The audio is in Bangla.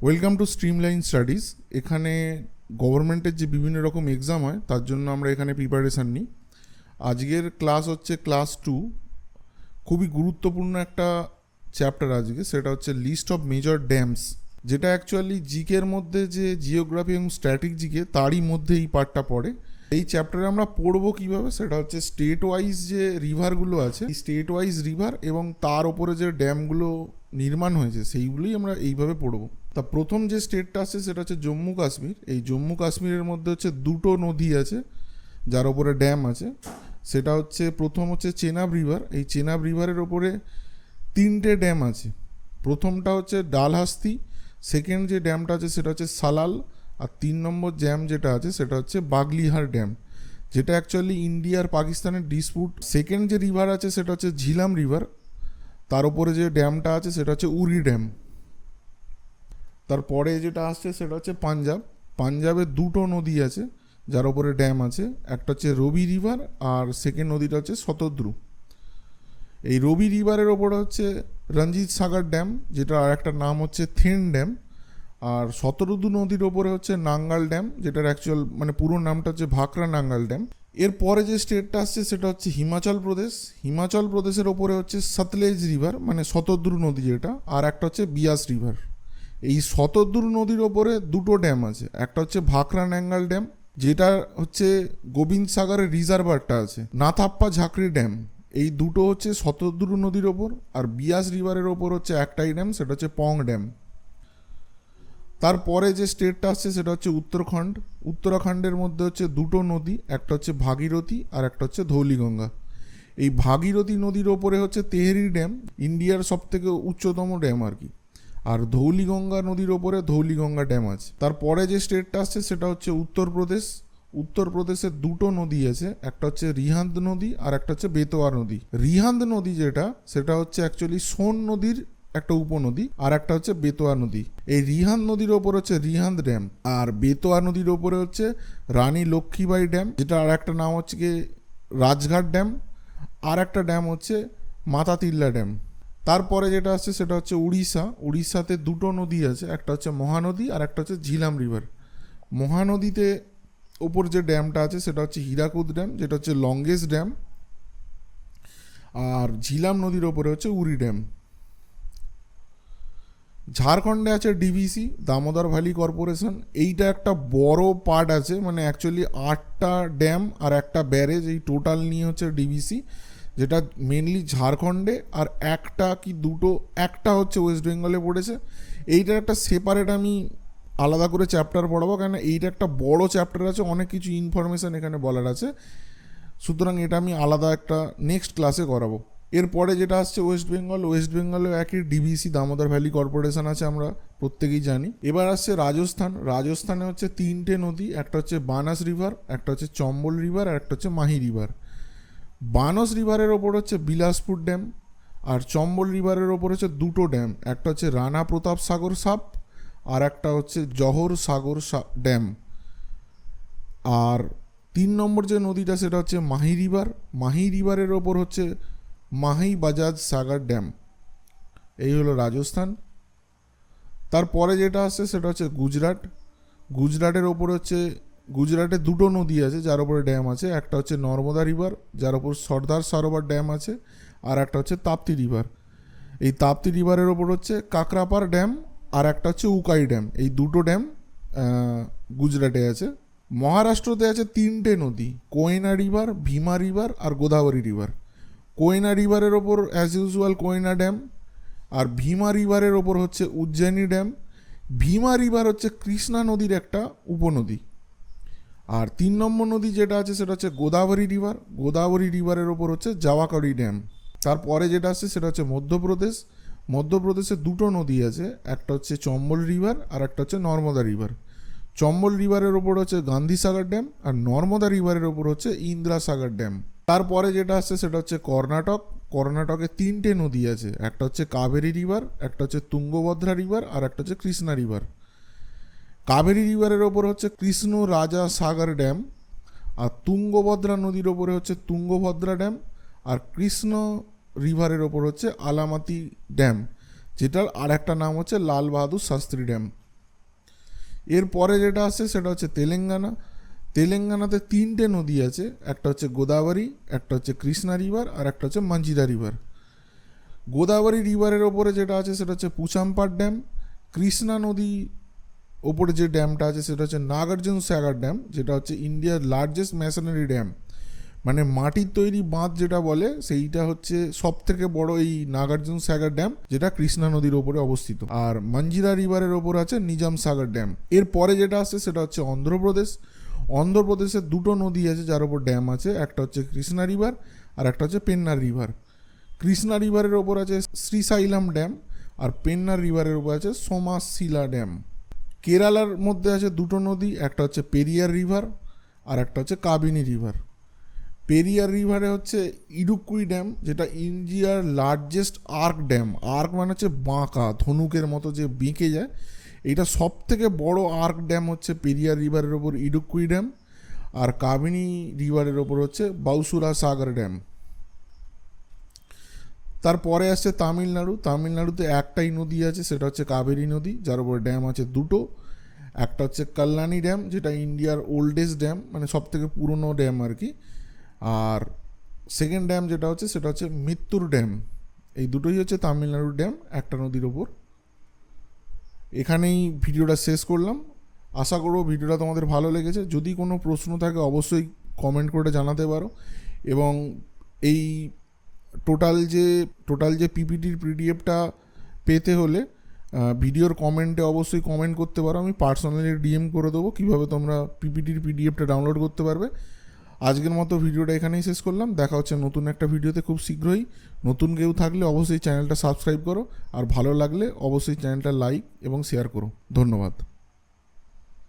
Welcome to streamline studies. এখানে গভর্নমেন্টের যে বিভিন্ন রকম এক্সাম হয় তার জন্য আমরা এখানে প্রিপারেশান নিই। আজকের ক্লাস হচ্ছে ক্লাস 2। খুবই গুরুত্বপূর্ণ একটা চ্যাপ্টার আজকে, সেটা হচ্ছে লিস্ট অফ মেজর ড্যামস, যেটা অ্যাকচুয়ালি জিকের মধ্যে যে জিওগ্রাফি এবং স্ট্যাটিক জিকে তারই মধ্যে এই পার্টটা পড়ে। এই চ্যাপ্টারে আমরা পড়বো কীভাবে, সেটা হচ্ছে স্টেট ওয়াইজ যে রিভারগুলো আছে, এই স্টেট ওয়াইজ রিভার এবং তার ওপরে যে ড্যামগুলো নির্মাণ হয়েছে সেইগুলোই আমরা এইভাবে পড়বো। তা প্রথম যে স্টেটটা আছে সেটা হচ্ছে জম্মু কাশ্মীর। এই জম্মু কাশ্মীরের মধ্যে হচ্ছে দুটো নদী আছে যার ওপরে ড্যাম আছে। সেটা হচ্ছে প্রথম হচ্ছে চেনাব রিভার। এই চেনাব রিভারের ওপরে তিনটে ড্যাম আছে। প্রথমটা হচ্ছে ডালহাস্তি, সেকেন্ড যে ড্যামটা আছে সেটা হচ্ছে সালাল, আর 3 নম্বর ড্যাম যেটা আছে সেটা হচ্ছে বাগলিহার ড্যাম, যেটা অ্যাকচুয়ালি ইন্ডিয়া আর পাকিস্তানের ডিসপুট। সেকেন্ড যে রিভার আছে সেটা হচ্ছে ঝিলাম রিভার, তার উপরে যে ড্যামটা আছে সেটা হচ্ছে উরি ড্যাম। তারপরে যেটা আসছে সেটা হচ্ছে পাঞ্জাব। পাঞ্জাবে দুটো নদী আছে যার ওপরে ড্যাম আছে, একটা হচ্ছে রবি রিভার আর সেকেন্ড নদীটা হচ্ছে শতদ্রু। এই রবি রিভারের ওপরে হচ্ছে রঞ্জিত সাগর ড্যাম, যেটা আর একটা নাম হচ্ছে থেন ড্যাম। আর শতদ্রু নদীর ওপরে হচ্ছে নাঙ্গাল ড্যাম, যেটার অ্যাকচুয়াল মানে পুরো নামটা হচ্ছে ভাকরা নাঙ্গাল ড্যাম। এরপরে যে স্টেটটা আসছে সেটা হচ্ছে হিমাচল প্রদেশ। হিমাচল প্রদেশের ওপরে হচ্ছে সতলেজ রিভার মানে শতদ্রু নদী যেটা, আর একটা হচ্ছে বিয়াস রিভার। এই শতদ্রু নদীর ওপরে দুটো ড্যাম আছে, একটা হচ্ছে ভাকরা ন্যাঙ্গাল ড্যাম, যেটা হচ্ছে গোবিন্দ সাগরের রিজার্ভারটা আছে, নাথাপ্পা ঝাঁকড়ি ড্যাম। এই দুটো হচ্ছে শতদ্রু নদীর ওপর। আর বিয়াস রিভারের ওপর হচ্ছে একটাই ড্যাম, সেটা হচ্ছে পং ড্যাম। তারপরে যে স্টেটটা আসছে সেটা হচ্ছে উত্তরাখণ্ড। উত্তরাখণ্ডের মধ্যে হচ্ছে দুটো নদী, একটা হচ্ছে ভাগীরথী আর একটা হচ্ছে ধৌলিগঙ্গা। এই ভাগীরথী নদীর ওপরে হচ্ছে তেহরি ড্যাম, ইন্ডিয়ার সবথেকে উচ্চতম ড্যাম আর কি। আর ধৌলিগঙ্গা নদীর ওপরে ধৌলিগঙ্গা ড্যাম আছে। তারপরে যে স্টেটটা আসছে সেটা হচ্ছে উত্তরপ্রদেশ। উত্তরপ্রদেশে দুটো নদী আছে, একটা হচ্ছে রিহান্দ নদী আর একটা হচ্ছে বেতোয়া নদী। রিহান্দ নদী যেটা সেটা হচ্ছে অ্যাকচুয়ালি সোন নদীর একটা উপনদী, আর একটা হচ্ছে বেতোয়া নদী। এই রিহান্দ নদীর ওপর হচ্ছে রিহান্দ ড্যাম, আর বেতোয়া নদীর ওপরে হচ্ছে রানী লক্ষ্মীবাই ড্যাম, যেটা আর একটা নাম হচ্ছে কি রাজঘাট ড্যাম, আর একটা ড্যাম হচ্ছে মাতাতিল্লা ড্যাম। তারপরে যেটা আসছে সেটা হচ্ছে উড়িষ্যা। উড়িষ্যাতে দুটো নদী আছে, একটা হচ্ছে মহানদী আর একটা হচ্ছে ঝিলাম রিভার। মহানদীতে ওপর যে ড্যামটা আছে সেটা হচ্ছে হীরাকুদ ড্যাম, যেটা হচ্ছে লংগেস্ট ড্যাম। আর ঝিলাম নদীর ওপরে হচ্ছে উরি ড্যাম। ঝাড়খণ্ডে আছে ডিভিসি, দামোদর ভ্যালি কর্পোরেশন। এইটা একটা বড় পার্ট আছে, মানে অ্যাকচুয়ালি 8টা ড্যাম আর একটা ব্যারেজ, এই টোটাল নিয়ে হচ্ছে ডিভিসি, যেটা মেনলি ঝাড়খণ্ডে। আর একটা কি দুটো, একটা হচ্ছে ওয়েস্ট বেঙ্গলে পড়েছে। এইটার একটা সেপারেট আমি আলাদা করে চ্যাপ্টার পড়াবো, কেন এইটা একটা বড় চ্যাপ্টার আছে, অনেক কিছু ইনফরমেশান এখানে বলার আছে। সুতরাং এটা আমি আলাদা একটা নেক্সট ক্লাসে করাবো। এরপরে যেটা আসছে ওয়েস্ট বেঙ্গল। ওয়েস্ট বেঙ্গলেও একই ডিভিসি, দামোদর ভ্যালি কর্পোরেশন আছে, আমরা প্রত্যেকেই জানি। এবার আসছে রাজস্থান। রাজস্থানে হচ্ছে তিনটে নদী, একটা হচ্ছে বানাস রিভার, একটা হচ্ছে চম্বল রিভার আর একটা হচ্ছে মাহি রিভার। বানস রিভারের ওপর হচ্ছে বিলাসপুর ড্যাম, আর চম্বল রিভারের ওপর হচ্ছে দুটো ড্যাম, একটা হচ্ছে রানা প্রতাপ সাগর সাপ আর একটা হচ্ছে জহর সাগর ড্যাম। আর 3 নম্বর যে নদীটা সেটা হচ্ছে মাহি রিভার। মাহি রিভারের ওপর হচ্ছে মাহি বাজাজ সাগর ড্যাম। এই হলো রাজস্থান। তারপরে যেটা আসছে সেটা হচ্ছে গুজরাট। গুজরাটের ওপর হচ্ছে, গুজরাটে দুটো নদী আছে যার উপরে ড্যাম আছে, একটা হচ্ছে নর্মদা রিভার যার ওপর সর্দার সরোবর ড্যাম আছে, আর একটা হচ্ছে তাপ্তি রিভার। এই তাপ্তি রিভারের ওপর হচ্ছে কাকরাপার ড্যাম আর একটা হচ্ছে উকাই ড্যাম। এই দুটো ড্যাম গুজরাটে আছে। মহারাষ্ট্রতে আছে তিনটে নদী, কোয়েনা রিভার, ভীমা রিভার আর গোদাবরী রিভার। কোয়েনা রিভারের ওপর অ্যাজ ইউজুয়াল কোয়েনা ড্যাম, আর ভীমা রিভারের ওপর হচ্ছে উজ্জয়িনী ড্যাম। ভীমা রিভার হচ্ছে কৃষ্ণা নদীর একটা উপনদী। আর 3 নম্বর নদী যেটা আছে সেটা হচ্ছে গোদাবরী রিভার। গোদাবরী রিভারের ওপর হচ্ছে জাওয়াকাড়ি ড্যাম। তারপরে যেটা আসছে সেটা হচ্ছে মধ্যপ্রদেশ। মধ্যপ্রদেশে দুটো নদী আছে, একটা হচ্ছে চম্বল রিভার আর একটা হচ্ছে নর্মদা রিভার। চম্বল রিভারের ওপর হচ্ছে গান্ধী সাগর ড্যাম, আর নর্মদা রিভারের ওপর হচ্ছে ইন্দিরা সাগর ড্যাম। তারপরে যেটা আসছে সেটা হচ্ছে কর্ণাটক। কর্ণাটকে তিনটে নদী আছে, একটা হচ্ছে কাবেরী রিভার, একটা হচ্ছে তুঙ্গভদ্রা রিভার আর একটা হচ্ছে কৃষ্ণা রিভার। কাবেরী রিভারের ওপর হচ্ছে কৃষ্ণ রাজা সাগর ড্যাম, আর তুঙ্গভদ্রা নদীর ওপরে হচ্ছে তুঙ্গভদ্রা ড্যাম, আর কৃষ্ণ রিভারের ওপর হচ্ছে আলামাতি ড্যাম, যেটার আর একটা নাম হচ্ছে লাল বাহাদুর শাস্ত্রী ড্যাম। এরপরে যেটা আসছে সেটা হচ্ছে তেলেঙ্গানা। তেলেঙ্গানাতে 3টে নদী আছে, একটা হচ্ছে গোদাবরী, একটা হচ্ছে কৃষ্ণা রিভার, আর একটা হচ্ছে মাঞ্জিরা রিভার। গোদাবরী রিভারের ওপরে যেটা আছে সেটা হচ্ছে পুচাম্পার ড্যাম। কৃষ্ণা নদী ওপরে যে ড্যামটা আছে সেটা হচ্ছে নাগার্জুন সাগর ড্যাম, যেটা হচ্ছে ইন্ডিয়ার লার্জেস্ট ম্যাশনারি ড্যাম, মানে মাটির তৈরি বাঁধ যেটা বলে সেইটা হচ্ছে সব থেকে বড় এই নাগার্জুন সাগর ড্যাম, যেটা কৃষ্ণা নদীর ওপরে অবস্থিত। আর মাঞ্জিরা রিভারের ওপর আছে নিজাম সাগর ড্যাম। এরপরে যেটা আসছে সেটা হচ্ছে অন্ধ্রপ্রদেশ। অন্ধ্রপ্রদেশে 2টো নদী আছে যার ওপর ড্যাম আছে, একটা হচ্ছে কৃষ্ণা রিভার আর একটা হচ্ছে পেন্নার রিভার। কৃষ্ণা রিভারের ওপর আছে শ্রীসাইলাম ড্যাম, আর পেন্নার রিভারের ওপর আছে সোমাশিলা ড্যাম। কেরালার মধ্যে আছে 2টো নদী, একটা হচ্ছে পেরিয়ার রিভার আর একটা হচ্ছে কাবিনী রিভার। পেরিয়ার রিভারে হচ্ছে ইডুক্কুই ড্যাম, যেটা ইন্ডিয়ার লার্জেস্ট আর্ক ড্যাম। আর্ক মানে হচ্ছে বাঁকা, ধনুকের মতো যে বেঁকে যায়, এইটা সব থেকে বড় আর্ক ড্যাম হচ্ছে পেরিয়ার রিভারের ওপর ইডুক্কুই ড্যাম। আর কাবিনী রিভারের ওপর হচ্ছে বাউসুরা সাগর ড্যাম। তারপরে আসছে তামিলনাড়ু। তামিলনাড়ুতে একটাই নদী আছে, সেটা হচ্ছে কাবেরী নদী, যার উপর ড্যাম আছে 2টো। একটা হচ্ছে কল্যাণী ড্যাম, যেটা ইন্ডিয়ার ওল্ডেস্ট ড্যাম, মানে সব থেকে পুরনো ড্যাম আর কি। আর সেকেন্ড ড্যাম যেটা হচ্ছে সেটা হচ্ছে মিত্তুর ড্যাম। এই দুটোই হচ্ছে তামিলনাড়ুর ড্যাম একটা নদীর ওপর। এখানেই ভিডিওটা শেষ করলাম। আশা করব ভিডিওটা তোমাদের ভালো লেগেছে। যদি কোনো প্রশ্ন থাকে অবশ্যই কমেন্ট করে জানাতে পারো। এবং এই টোটাল যে পিপিটির পিডিএফটা পেতে হলে ভিডিওর কমেন্টে অবশ্যই কমেন্ট করতে পারো, আমি পার্সোনালি ডিএম করে দেবো কীভাবে তোমরা পিপিটির পিডিএফটা ডাউনলোড করতে পারবে। আজকের মতো ভিডিওটা এখানেই শেষ করলাম। দেখা হচ্ছে নতুন একটা ভিডিওতে খুব শীঘ্রই। নতুন কেউ থাকলে অবশ্যই চ্যানেলটা সাবস্ক্রাইব করো, আর ভালো লাগলে অবশ্যই চ্যানেলটা লাইক এবং শেয়ার করো। ধন্যবাদ।